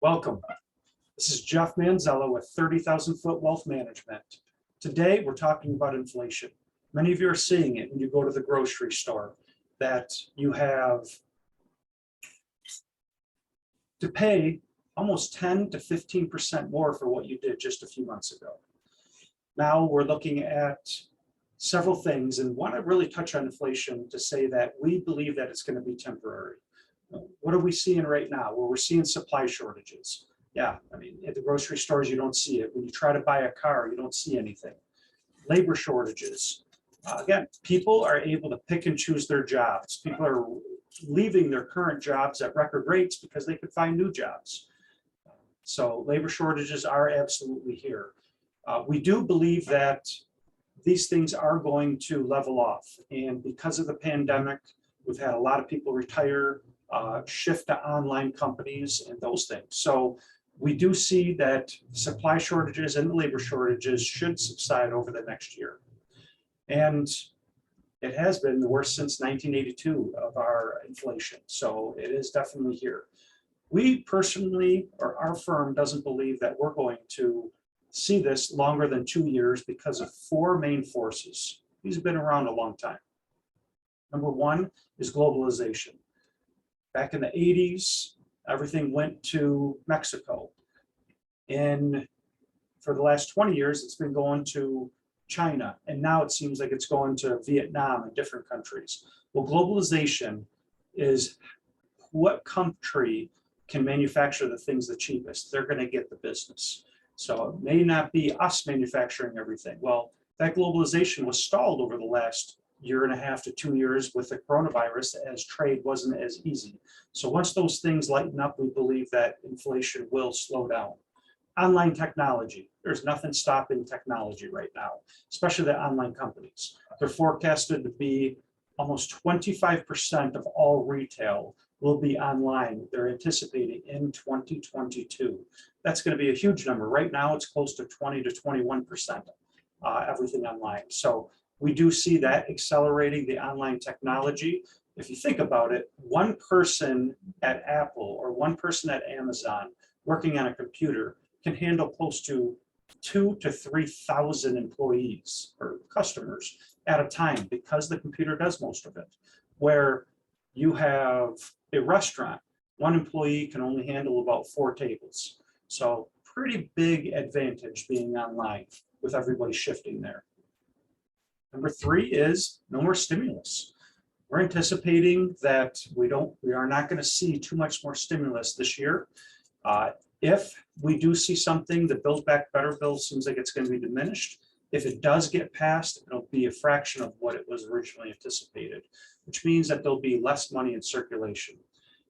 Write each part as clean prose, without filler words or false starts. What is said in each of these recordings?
Welcome. This is Jeff Manzella with 30,000 Foot Wealth Management. Today, we're talking about inflation. Many of you are seeing it when you go to the grocery store, that you have to pay almost 10 to 15% more for what you did just a few months ago. Now we're looking at several things and want to really touch on inflation to say that we believe that it's going to be temporary. What are we seeing right now? Well, we're seeing supply shortages. Yeah, I mean, at the grocery stores, you don't see it. When you try to buy a car, you don't see anything. Labor shortages. Again, people are able to pick and choose their jobs. People are leaving their current jobs at record rates because they could find new jobs. So labor shortages are absolutely here. We do believe that these things are going to level off. And because of the pandemic, we've had a lot of people retire, shift to online companies and those things. So we do see that supply shortages and labor shortages should subside over the next year. And it has been the worst since 1982 of our inflation. So it is definitely here. We personally, or our firm doesn't believe that we're going to see this longer than 2 years because of four main forces. These have been around a long time. Number one is globalization. Back in the 80s, everything went to Mexico. And for the last 20 years, it's been going to China. And now it seems like it's going to Vietnam and different countries. Well, globalization is what country can manufacture the things the cheapest. They're going to get the business. So it may not be us manufacturing everything. Well, that globalization was stalled over the last year and a half to 2 years with the coronavirus, as trade wasn't as easy. So once those things lighten up, we believe that inflation will slow down. Online technology, there's nothing stopping technology right now, especially the online companies. They're forecasted to be almost 25% of all retail will be online. They're anticipating in 2022. That's going to be a huge number. Right now, it's close to 20 to 21%, everything online. So we do see that accelerating the online technology. If you think about it, one person at Apple or one person at Amazon working on a computer can handle close to 2,000 to 3,000 employees or customers at a time because the computer does most of it. Where you have a restaurant, one employee can only handle about 4 tables. So pretty big advantage being online with everybody shifting there. Number 3 is no more stimulus. We're anticipating that we are not going to see too much more stimulus this year. If we do see something, the Build Back Better bill seems like it's going to be diminished. If it does get passed, it'll be a fraction of what it was originally anticipated, which means that there'll be less money in circulation.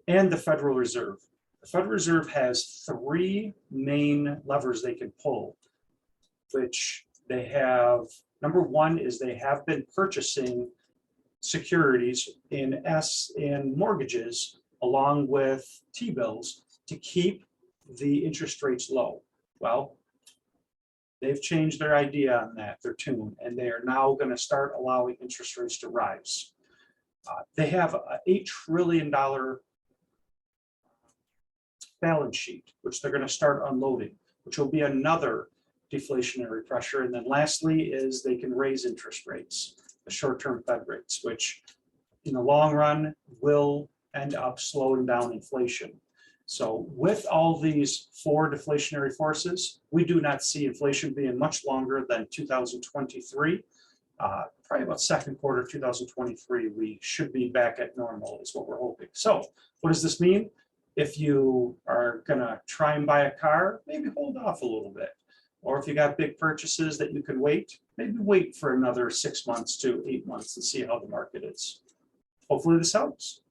And the Federal Reserve. The Federal Reserve has 3 main levers they can pull, which they have. Number one is they have been purchasing securities in mortgages along with T-bills to keep the interest rates low. Well, they've changed their idea on that, their tune, and they are now going to start allowing interest rates to rise. They have an $8 trillion balance sheet, which they're going to start unloading, which will be another deflationary pressure. And then lastly is they can raise interest rates, the short-term Fed rates, which in the long run will end up slowing down inflation. So with all these 4 deflationary forces, we do not see inflation being much longer than 2023. Probably about second quarter 2023, we should be back at normal is what we're hoping. So what does this mean? If you are gonna try and buy a car, maybe hold off a little bit. Or if you got big purchases that you can wait, maybe wait for another 6 months to 8 months and see how the market is. Hopefully this helps.